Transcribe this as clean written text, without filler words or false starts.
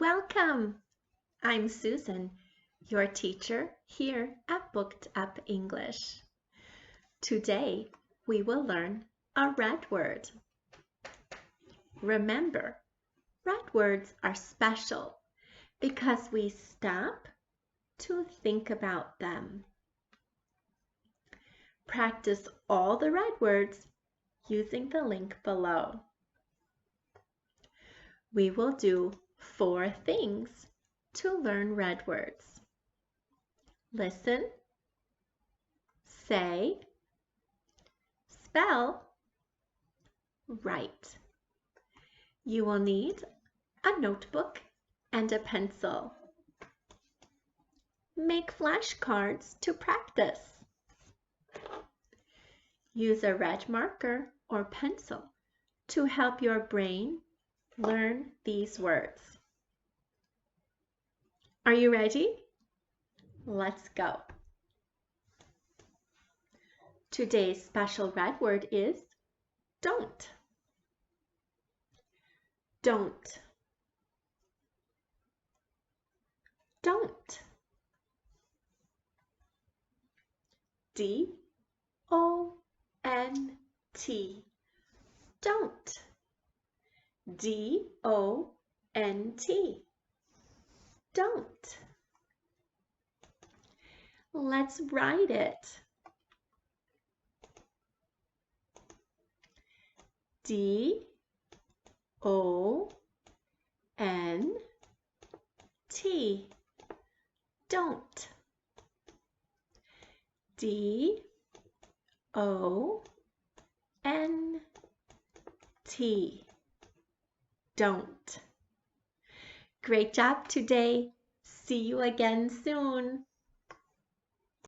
Welcome! I'm Susan, your teacher here at Booked Up English. Today we will learn a red word. Remember, red words are special because we stop to think about them. Practice all the red words using the link below. We will do 4 things to learn red words. Listen, say, spell, write. You will need a notebook and a pencil. Make flashcards to practice. Use a red marker or pencil to help your brain learn these words. Are you ready? Let's go. Today's special red word is don't. Don't. Don't. D-O-N-T. Don't. D-O-N-T. Don't. Let's write it. D-O-N-T. Don't. D-O-N-T. Don't. Great job today. See you again soon.